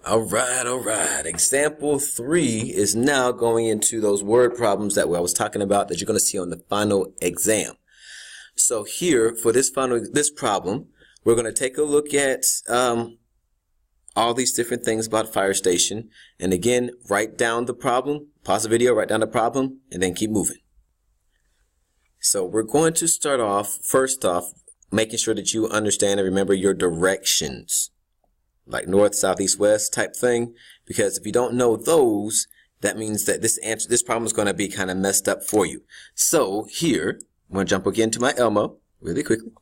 All right. Example 3 is now going into those word problems that I was talking about that you're going to see on the final exam. So here for this problem, we're going to take a look at all these different things about fire station. And again, write down the problem, pause the video, write down the problem, and then keep moving. So we're going to start off, first off, making sure that you understand and remember your directions. Like north, south, east, west type thing, because if you don't know those, that means that this problem is going to be kind of messed up for you. So here, I'm going to jump again to my Elmo really quickly.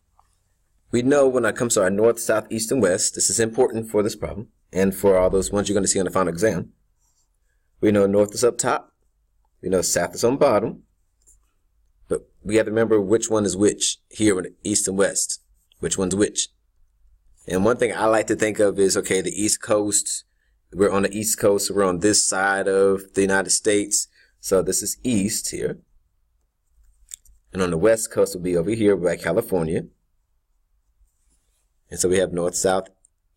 We know when it comes to our north, south, east, and west, this is important for this problem and for all those ones you're going to see on the final exam. We know north is up top. We know south is on bottom. But we have to remember which one is which here in the east and west. Which one's which? And one thing I like to think of is, okay, the East Coast, we're on the East Coast, so we're on this side of the United States. So this is east here. And on the West Coast will be over here by California. And so we have north, south,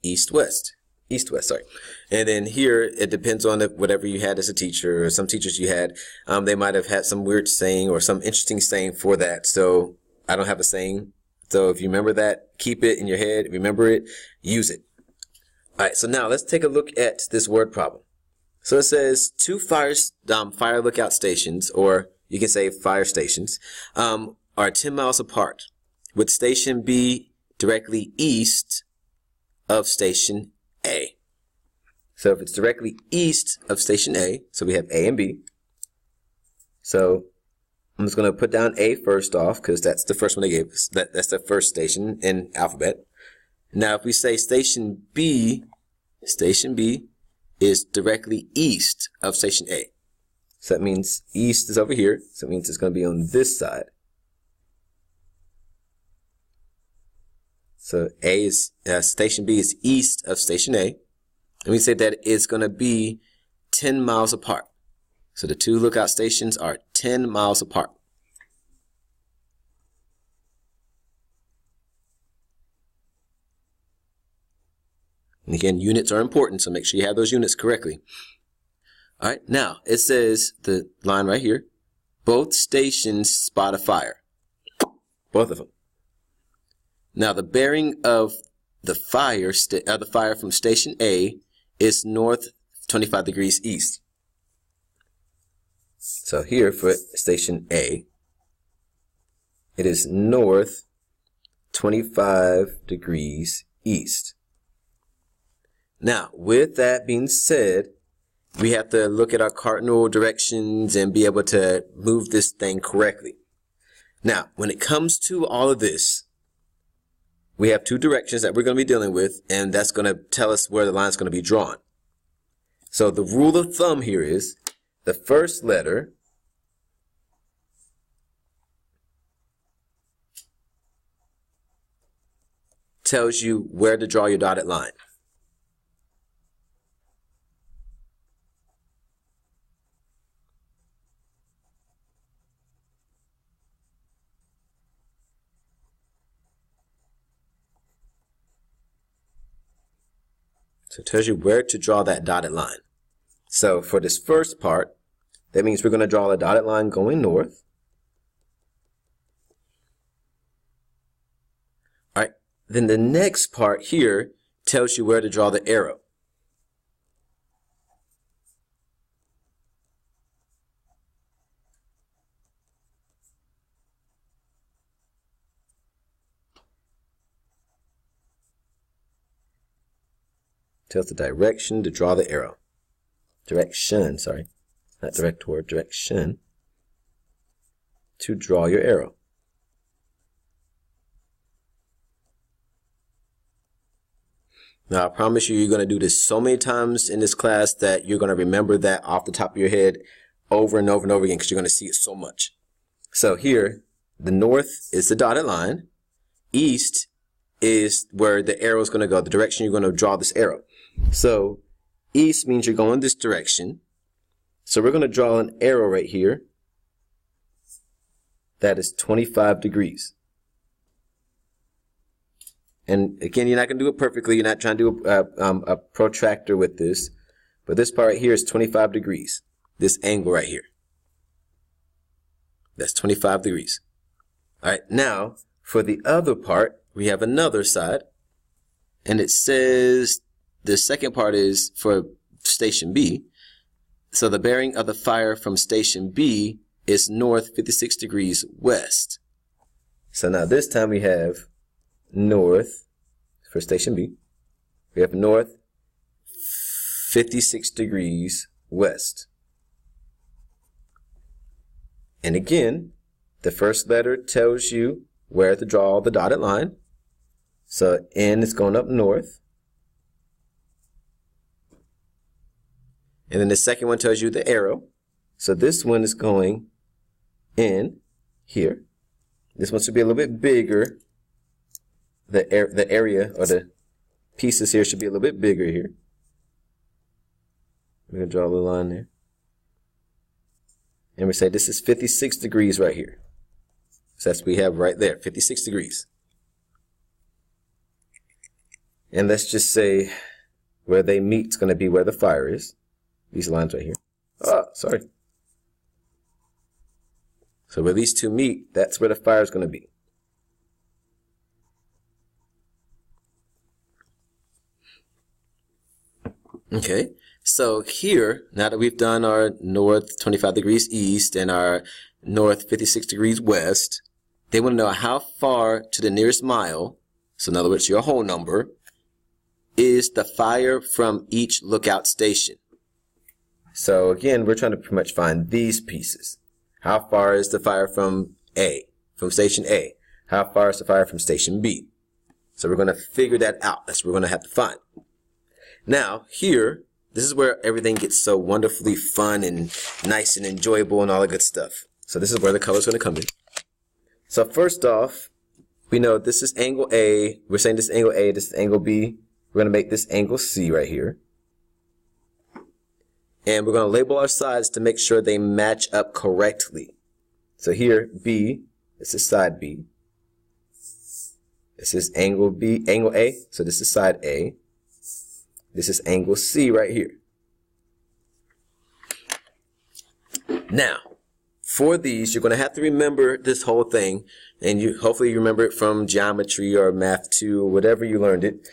east, west. East, west, sorry. And then here, it depends on whatever you had as a teacher or some teachers you had. They might have had some weird saying or some interesting saying for that. So I don't have a saying. So if you remember that, keep it in your head, remember it, use it. All right, so now let's take a look at this word problem. So it says two fire lookout stations, or you can say fire stations, are 10 miles apart, with station B directly east of station A. So if it's directly east of station A, so we have A and B. So I'm just going to put down A first off because that's the first one they gave us. That's the first station in alphabet. Now, if we say station B is directly east of station A. So that means east is over here. So it means it's going to be on this side. So station B is east of station A. And we say that it's going to be 10 miles apart. So the two lookout stations are 10 miles apart. And again, units are important, so make sure you have those units correctly. All right, now it says the line right here, both stations spot a fire. Both of them. Now the bearing of the fire from station A is north 25 degrees east. So here for station A, it is north 25 degrees east. Now, with that being said, we have to look at our cardinal directions and be able to move this thing correctly. Now, when it comes to all of this, we have two directions that we're going to be dealing with, and that's going to tell us where the line is going to be drawn. So the rule of thumb here is the first letter tells you where to draw your dotted line. So it tells you where to draw that dotted line. So for this first part, that means we're going to draw a dotted line going north. All right. Then the next part here tells you where to draw the arrow. Tells the direction to draw the arrow. Direction, sorry. Not director, direction. To draw your arrow. Now, I promise you, you're going to do this so many times in this class that you're going to remember that off the top of your head over and over and over again because you're going to see it so much. So here, the north is the dotted line. East is where the arrow is going to go, the direction you're going to draw this arrow. So east means you're going this direction. So we're going to draw an arrow right here that is 25 degrees. And again, you're not going to do it perfectly. You're not trying to do a protractor with this. But this part right here is 25 degrees. This angle right here. That's 25 degrees. All right, now for the other part, we have another side. And it says the second part is for station B. So the bearing of the fire from station B is north 56 degrees west. So now this time we have north for station B. We have north 56 degrees west. And again, the first letter tells you where to draw the dotted line. So N is going up north. And then the second one tells you the arrow. So this one is going in here. This one should be a little bit bigger. The area or the pieces here should be a little bit bigger here. We're going to draw a little line there. And we say this is 56 degrees right here. So that's what we have right there, 56 degrees. And let's just say where they meet is going to be where the fire is. These lines right here. Oh, sorry. So where these two meet, that's where the fire is going to be. Okay, so here, now that we've done our north 25 degrees east and our north 56 degrees west, they want to know how far to the nearest mile, so in other words, your whole number, is the fire from each lookout station. So again, we're trying to pretty much find these pieces. How far is the fire from A, from station A? How far is the fire from station B? So we're going to figure that out. That's what we're going to have to find. Now, here, this is where everything gets so wonderfully fun and nice and enjoyable and all the good stuff. So this is where the color is going to come in. So first off, we know this is angle A. We're saying this is angle A, this is angle B. We're going to make this angle C right here. And we're going to label our sides to make sure they match up correctly. So here, B, this is side B. This is angle B, angle A, so this is side A. This is angle C right here. Now, for these, you're going to have to remember this whole thing, and hopefully you remember it from geometry or math 2 or whatever you learned it.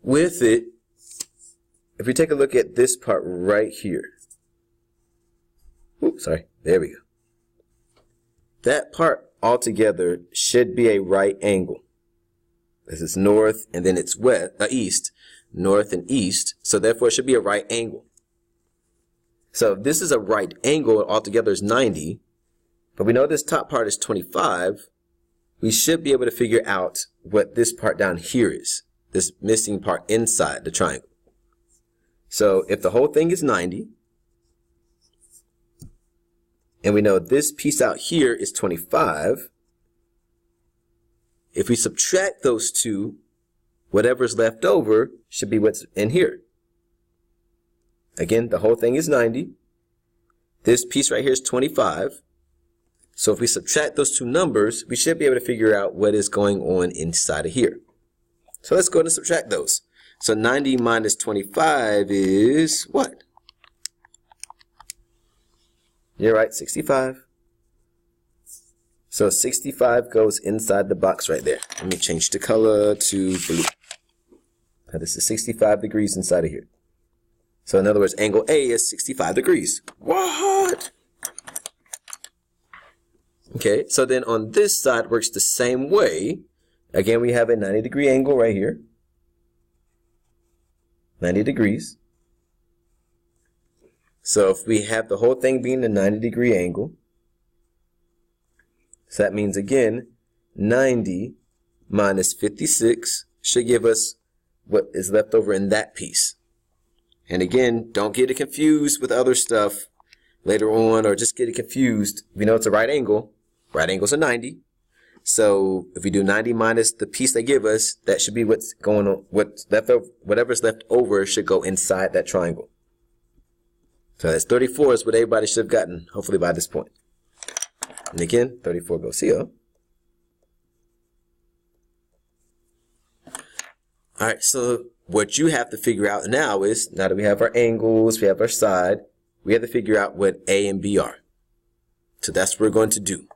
With it, if we take a look at this part right here. Oops, sorry. There we go. That part altogether should be a right angle. This is north and then it's east. North and east. So therefore it should be a right angle. So if this is a right angle, altogether is 90. But we know this top part is 25. We should be able to figure out what this part down here is. This missing part inside the triangle. So if the whole thing is 90, and we know this piece out here is 25, if we subtract those two, whatever's left over should be what's in here. Again, the whole thing is 90. This piece right here is 25. So if we subtract those two numbers, we should be able to figure out what is going on inside of here. So let's go ahead and subtract those. So 90 minus 25 is what? You're right, 65. So 65 goes inside the box right there. Let me change the color to blue. Now this is 65 degrees inside of here. So in other words, angle A is 65 degrees. What? Okay, so then on this side works the same way. Again, we have a 90-degree angle right here. 90 degrees. So if we have the whole thing being a 90-degree angle, so that means again, 90 minus 56 should give us what is left over in that piece. And again, don't get it confused with other stuff later on, or just get it confused. We know it's a right angle. Right angles are 90. So if we do 90 minus the piece they give us, that should be what's going on. What's left over, whatever's left over should go inside that triangle. So that's 34 is what everybody should have gotten, hopefully by this point. And again, 34 goes here. All right, so what you have to figure out now is, now that we have our angles, we have our side, we have to figure out what A and B are. So that's what we're going to do.